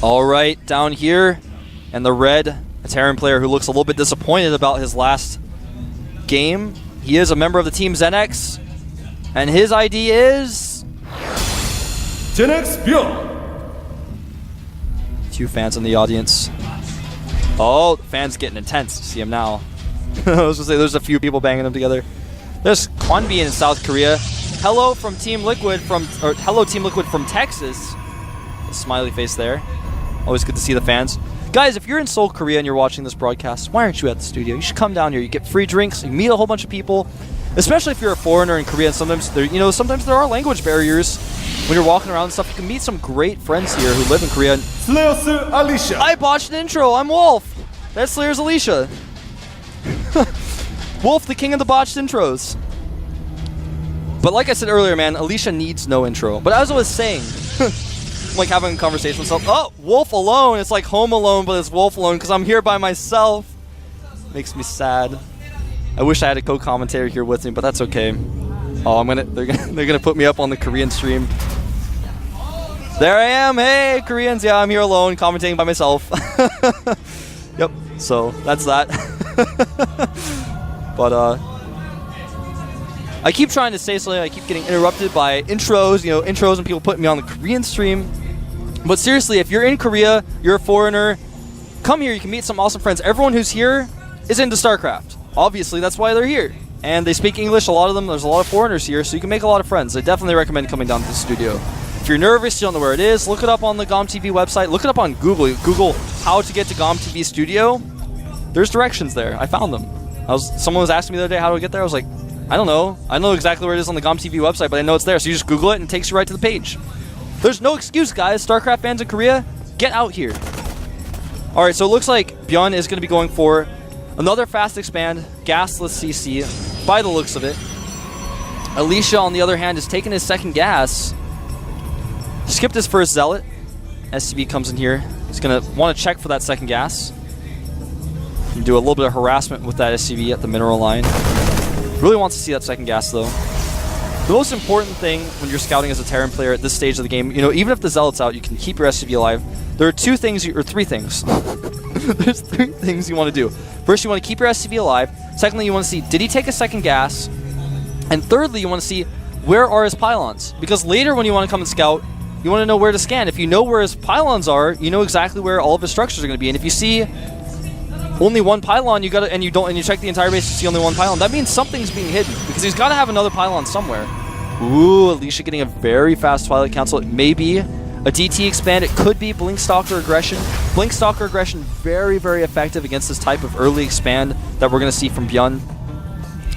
All right, down here, and the red, a Terran player who looks a little bit disappointed about his last game. He is a member of the team ZenX, and his ID is... Byun. Two fans in the audience. Oh, the fans getting intense. See him now. I was gonna say there's a few people banging them together. There's Kwanbi in South Korea. Hello from Team Liquid hello Team Liquid from Texas. A smiley face there. Always good to see the fans. Guys, if you're in Seoul, Korea and you're watching this broadcast, why aren't you at the studio? You should come down here. You get free drinks, you meet a whole bunch of people. Especially if you're a foreigner in Korea, and sometimes there are language barriers when you're walking around and stuff. You can meet some great friends here who live in Korea. Slayer's Alicia. I botched an intro. I'm Wolf. That's Slayer's Alicia. Wolf, the king of the botched intros. But like I said earlier, man, Alicia needs no intro. But as I was saying, like having a conversation with myself. Oh, Wolf alone. It's like Home Alone, but it's Wolf alone because I'm here by myself. Makes me sad. I wish I had a co-commentator here with me, but that's okay. Oh, they're gonna put me up on the Korean stream. There I am. Hey, Koreans. Yeah, I'm here alone, commentating by myself. Yep. So that's that. But I keep trying to say something. I keep getting interrupted by intros. Intros and people putting me on the Korean stream. But seriously, if you're in Korea, you're a foreigner, come here. You can meet some awesome friends. Everyone who's here is into Starcraft. Obviously, that's why they're here. And they speak English, a lot of them. There's a lot of foreigners here, so you can make a lot of friends. I definitely recommend coming down to the studio. If you're nervous, you don't know where it is, look it up on the GOMTV website. Look it up on Google. Google how to get to GOMTV studio. There's directions there. I found them. Someone was asking me the other day, how do I get there? I was like, I don't know. I know exactly where it is on the GOMTV website, but I know it's there. So you just Google it and it takes you right to the page. There's no excuse, guys. StarCraft fans in Korea, get out here. All right, so it looks like Byun is going to be going for another fast expand, gasless CC, by the looks of it. Alicia, on the other hand, is taking his second gas. Skipped his first Zealot. SCV comes in here. He's going to want to check for that second gas. And do a little bit of harassment with that SCV at the mineral line. Really wants to see that second gas, though. The most important thing when you're scouting as a Terran player at this stage of the game, even if the Zealot's out, you can keep your SCV alive. There are three things. There's three things you want to do. First, you want to keep your SCV alive. Secondly, you want to see, did he take a second gas? And thirdly, you want to see, where are his pylons? Because later when you want to come and scout, you want to know where to scan. If you know where his pylons are, you know exactly where all of his structures are going to be. And if you see only one pylon, you check the entire base to see only one pylon, that means something's being hidden, because he's got to have another pylon somewhere. Ooh, Alicia getting a very fast Twilight Council. It may be a DT expand. It could be Blink Stalker Aggression. Blink Stalker Aggression, very, very effective against this type of early expand that we're going to see from Byun.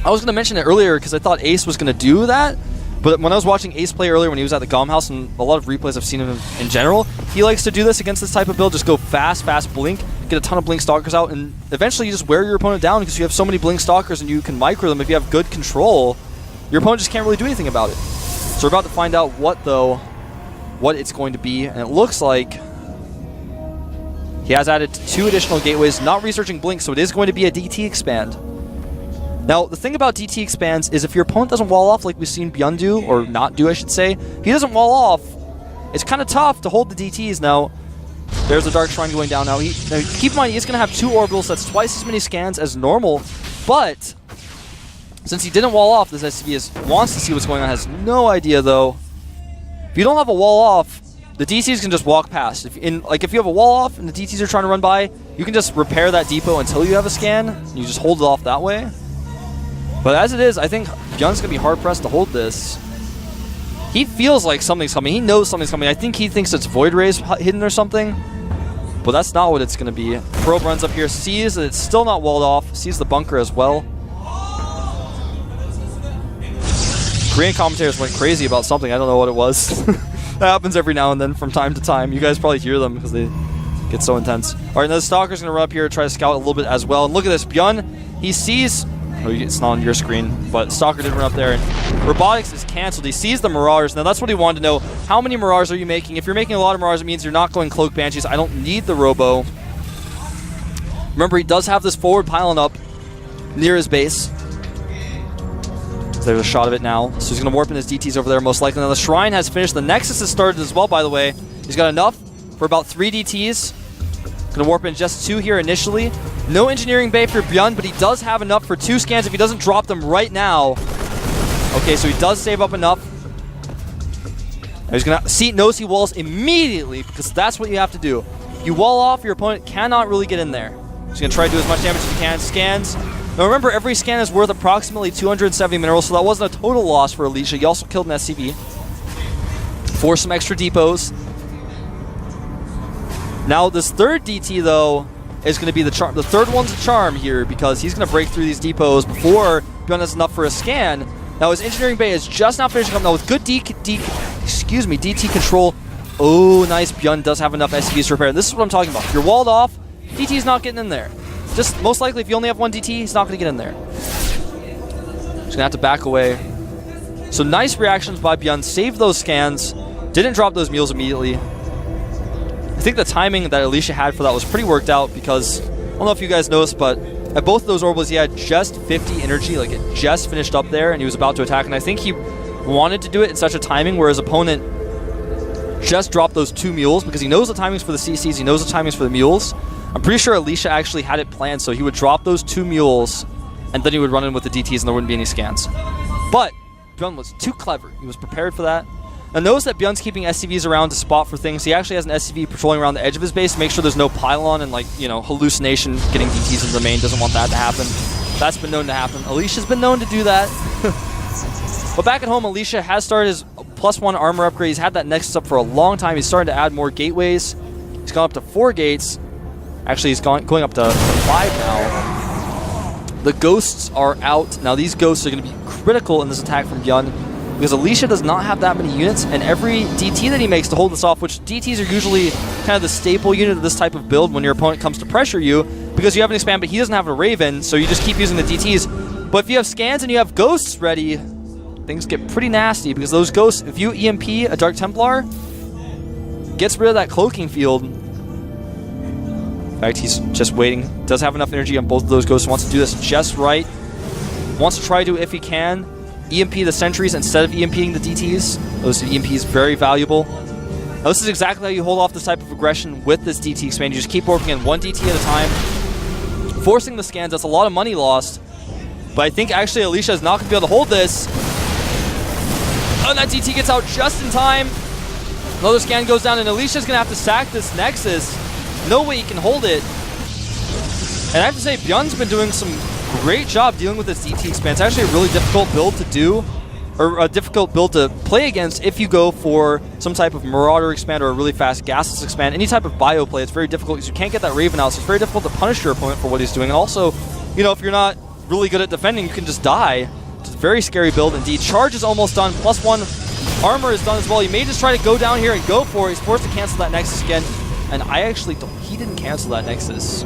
I was going to mention it earlier because I thought Ace was going to do that, but when I was watching Ace play earlier when he was at the GOM house, and a lot of replays I've seen of him in general, he likes to do this against this type of build. Just go fast, blink, get a ton of Blink Stalkers out, and eventually you just wear your opponent down because you have so many Blink Stalkers and you can micro them. If you have good control, your opponent just can't really do anything about it. So we're about to find out what it's going to be, and it looks like he has added 2 additional gateways, not researching Blink, so it is going to be a DT expand. Now, the thing about DT expands is if your opponent doesn't wall off like we've seen Byun do, or not do, I should say, if he doesn't wall off, it's kind of tough to hold the DTs. Now, there's the Dark Shrine going down now. Now keep in mind, he's going to have 2 orbitals, that's twice as many scans as normal, but since he didn't wall off, this SCV wants to see what's going on, has no idea, though. If you don't have a wall off, the DTs can just walk past. If you have a wall off and the DTs are trying to run by, you can just repair that depot until you have a scan, and you just hold it off that way. But as it is, I think Byun's going to be hard-pressed to hold this. He feels like something's coming. He knows something's coming. I think he thinks it's Void Rays hidden or something. But that's not what it's going to be. Probe runs up here, sees that it's still not walled off, sees the bunker as well. Korean commentators went crazy about something. I don't know what it was. That happens every now and then from time to time. You guys probably hear them because they get so intense. All right, now the Stalker's going to run up here, try to scout a little bit as well. And look at this. Byun, he sees... Oh, it's not on your screen, but Stalker did run up there, and Robotics is canceled. He sees the Marauders. Now, that's what he wanted to know. How many Marauders are you making? If you're making a lot of Marauders, it means you're not going Cloak Banshees. I don't need the Robo. Remember, he does have this forward pylon up near his base. There's a shot of it now. So he's going to warp in his DTs over there, most likely. Now, the Shrine has finished. The Nexus has started as well, by the way. He's got enough for about 3 DTs. Gonna warp in just 2 here initially. No engineering bay for Byun, but he does have enough for 2 scans if he doesn't drop them right now. Okay, so he does save up enough. He's gonna knows he walls immediately because that's what you have to do. You wall off, your opponent cannot really get in there. He's gonna try to do as much damage as he can. Scans. Now remember, every scan is worth approximately 270 minerals, so that wasn't a total loss for Alicia. He also killed an SCV. For some extra depots. Now this third DT though is going to be the charm. The third one's a charm here because he's going to break through these depots before Byun has enough for a scan. Now his engineering bay is just now finishing up now with good DT control. Oh, nice. Byun does have enough SCVs to repair. And this is what I'm talking about. If you're walled off, DT's not getting in there. Just most likely, if you only have 1 DT, he's not going to get in there. He's going to have to back away. So nice reactions by Byun. Saved those scans. Didn't drop those mules immediately. I think the timing that Alicia had for that was pretty worked out because, I don't know if you guys noticed, but at both of those orbitals he had just 50 energy, like it just finished up there and he was about to attack, and I think he wanted to do it in such a timing where his opponent just dropped those 2 mules because he knows the timings for the CCs, he knows the timings for the mules. I'm pretty sure Alicia actually had it planned, so he would drop those 2 mules and then he would run in with the DTs and there wouldn't be any scans. But Byun was too clever. He was prepared for that. Now notice that Byun's keeping SCVs around to spot for things. He actually has an SCV patrolling around the edge of his base to make sure there's no pylon and, like, you know, hallucination getting DTs into the main. Doesn't want that to happen. That's been known to happen. Alicia's been known to do that. But back at home, Alicia has started his +1 armor upgrade. He's had that Nexus up for a long time. He's starting to add more gateways. He's gone up to 4 gates. Actually, he's going up to 5 now. The ghosts are out. Now these ghosts are going to be critical in this attack from Byun, because Alicia does not have that many units, and every DT that he makes to hold this off, which DTs are usually kind of the staple unit of this type of build when your opponent comes to pressure you, because you have an expand, but he doesn't have a Raven, so you just keep using the DTs. But if you have scans and you have ghosts ready, things get pretty nasty, because those ghosts, if you EMP a Dark Templar, gets rid of that cloaking field. In fact, he's just waiting. Does have enough energy on both of those ghosts, wants to do this just right. Wants to try to, if he can, EMP the sentries instead of EMPing the DTs. Those EMPs very valuable. Now, this is exactly how you hold off this type of aggression with this DT expand. You just keep working in 1 DT at a time, forcing the scans. That's a lot of money lost. But I think actually Alicia is not going to be able to hold this. Oh, that DT gets out just in time. Another scan goes down, and Alicia's going to have to sack this Nexus. No way he can hold it. And I have to say, Byun's been doing some great job dealing with this DT expand. It's actually a really difficult build to do, or a difficult build to play against if you go for some type of Marauder expand or a really fast gasless expand. Any type of bio play, it's very difficult because you can't get that Raven out, so it's very difficult to punish your opponent for what he's doing. And also, you know, if you're not really good at defending, you can just die. It's a very scary build indeed. Charge is almost done. +1 armor is done as well. He may just try to go down here and go for it. He's forced to cancel that Nexus again. And I actually don't, he didn't cancel that Nexus.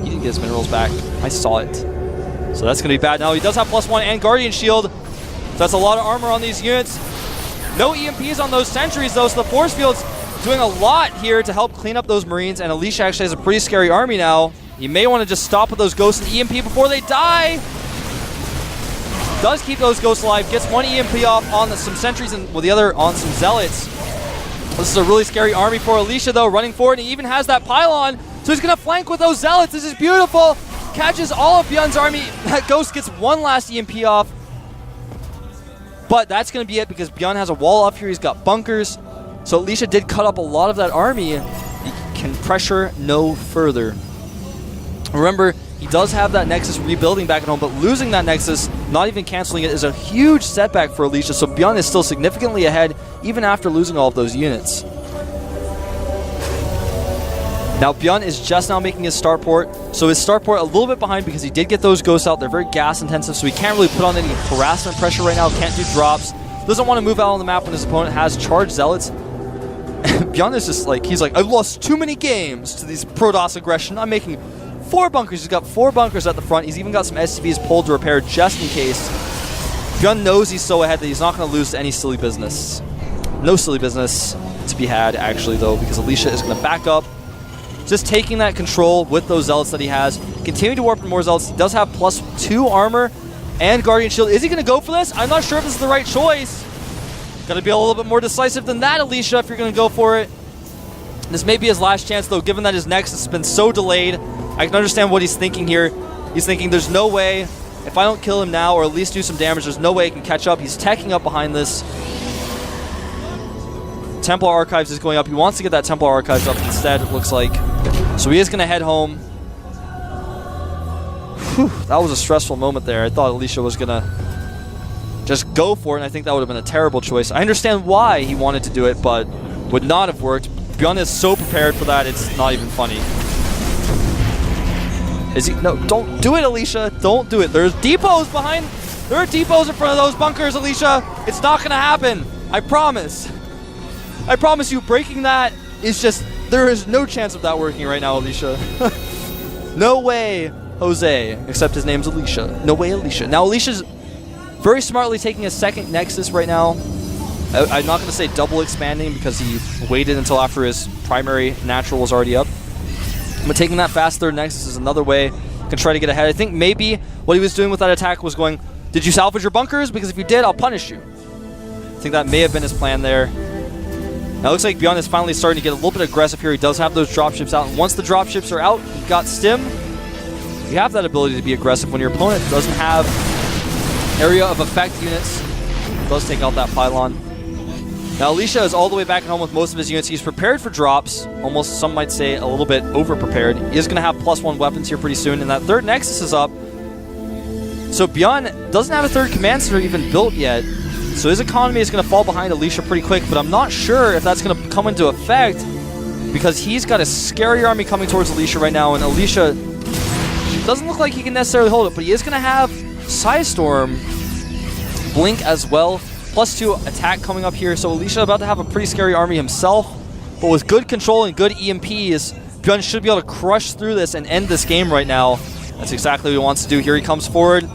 He didn't get his minerals back. I saw it. So that's going to be bad. Now he does have +1 and Guardian Shield. So that's a lot of armor on these units. No EMPs on those sentries though, so the force field's doing a lot here to help clean up those Marines, and Alicia actually has a pretty scary army now. You may want to just stop with those ghosts and EMP before they die. Does keep those ghosts alive, gets 1 EMP off on some sentries and with the other on some zealots. This is a really scary army for Alicia though, running forward, and he even has that pylon, so he's going to flank with those zealots. This is beautiful. Catches all of Byun's army. That ghost gets 1 last EMP off. But that's going to be it because Byun has a wall up here. He's got bunkers. So Alicia did cut up a lot of that army. He can pressure no further. Remember, he does have that Nexus rebuilding back at home, but losing that Nexus, not even canceling it, is a huge setback for Alicia. So Byun is still significantly ahead even after losing all of those units. Now Byun is just now making his starport, so his starport a little bit behind because he did get those ghosts out. They're very gas intensive, so he can't really put on any harassment pressure right now, can't do drops, doesn't want to move out on the map when his opponent has charged zealots. Byun is just like, he's like, I've lost too many games to these Protoss aggression. I'm making 4 bunkers. He's got 4 bunkers at the front. He's even got some SCVs pulled to repair just in case. Byun knows he's so ahead that he's not going to lose to any silly business. No silly business to be had, actually, though, because Alicia is going to back up. Just taking that control with those zealots that he has. Continuing to warp in more zealots. He does have +2 armor and Guardian Shield. Is he going to go for this? I'm not sure if this is the right choice. Got to be a little bit more decisive than that, Alicia, if you're going to go for it. This may be his last chance, though, given that his Nexus has been so delayed. I can understand what he's thinking here. He's thinking, there's no way, if I don't kill him now, or at least do some damage, there's no way he can catch up. He's teching up behind this. Templar Archives is going up. He wants to get that Templar Archives up instead, it looks like. So he is going to head home. Whew, that was a stressful moment there. I thought Alicia was going to just go for it, and I think that would have been a terrible choice. I understand why he wanted to do it, but would not have worked. Byun is so prepared for that, it's not even funny. Is he? No, don't do it, Alicia. Don't do it. There's depots behind. There are depots in front of those bunkers, Alicia. It's not going to happen. I promise. I promise you, breaking that is just... There is no chance of that working right now, Alicia. No way, Jose. Except his name's Alicia. No way, Alicia. Now, Alicia's very smartly taking a second Nexus right now. I'm not going to say double expanding because he waited until after his primary natural was already up. But taking that fast third Nexus is another way can try to get ahead. I think maybe what he was doing with that attack was going, did you salvage your bunkers? Because if you did, I'll punish you. I think that may have been his plan there. Now it looks like Byun is finally starting to get a little bit aggressive here. He does have those dropships out. And once the dropships are out, you've got Stim. You have that ability to be aggressive when your opponent doesn't have area of effect units. It does take out that pylon. Now Alicia is all the way back at home with most of his units. He's prepared for drops. Almost, some might say, a little bit over-prepared. He is going to have +1 weapons here pretty soon. And that third Nexus is up. So Byun doesn't have a third command center even built yet. So his economy is going to fall behind Alicia pretty quick, but I'm not sure if that's going to come into effect because he's got a scary army coming towards Alicia right now, and Alicia doesn't look like he can necessarily hold it, but he is going to have Psystorm blink as well. +2 attack coming up here, so Alicia about to have a pretty scary army himself, but with good control and good EMPs, Byun should be able to crush through this and end this game right now. That's exactly what he wants to do. Here he comes forward.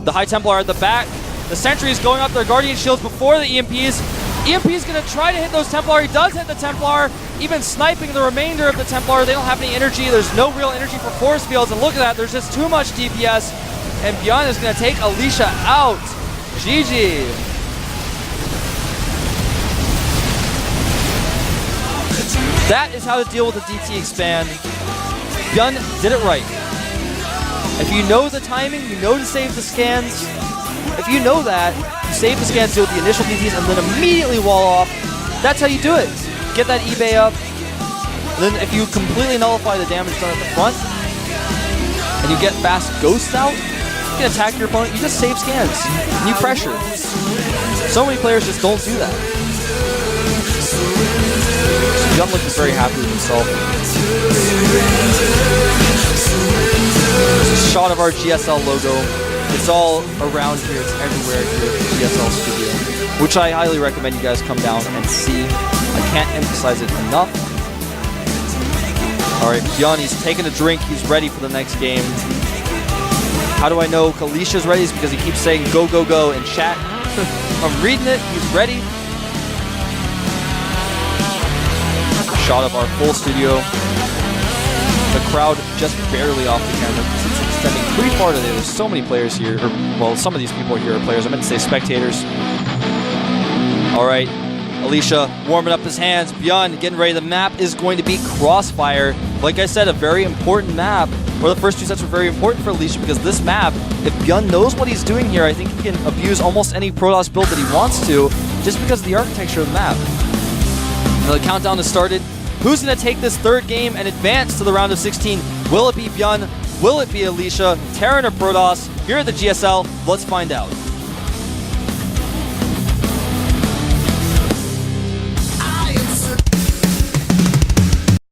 The High Templar at the back. The Sentry is going up their Guardian Shields before the EMPs. EMP is going to try to hit those Templar. He does hit the Templar, even sniping the remainder of the Templar. They don't have any energy. There's no real energy for force fields, and look at that. There's just too much DPS, and Byun is going to take Alicia out. GG. That is how to deal with the DT expand. Byun did it right. If you know the timing, you know to save the scans. If you know that, you save the scans, deal with the initial DTs, and then immediately wall off. That's how you do it. Get that eBay up. And then if you completely nullify the damage done at the front, and you get fast ghosts out, you can attack your opponent. You just save scans. And you pressure. So many players just don't do that. Byun looking very happy with himself. There's a shot of our GSL logo. It's all around here. It's everywhere here at the GSL studio, which I highly recommend you guys come down and see. I can't emphasize it enough. All right, Byun, he's taking a drink. He's ready for the next game. How do I know Alicia's ready? It's because he keeps saying go, go, go in chat. I'm reading it. He's ready. Shot of our full studio. The crowd just barely off the camera because it's extending pretty far today. There's so many players here. Or, well, some of these people here are players. I meant to say spectators. All right, Alicia warming up his hands. Byun getting ready. The map is going to be Crossfire. Like I said, a very important map. Or the first two sets were very important for Alicia because this map, if Byun knows what he's doing here, I think he can abuse almost any Protoss build that he wants to just because of the architecture of the map. Now the countdown has started. Who's going to take this third game and advance to the round of 16? Will it be Byun? Will it be Alicia? Terran or Protoss? Here at the GSL, let's find out.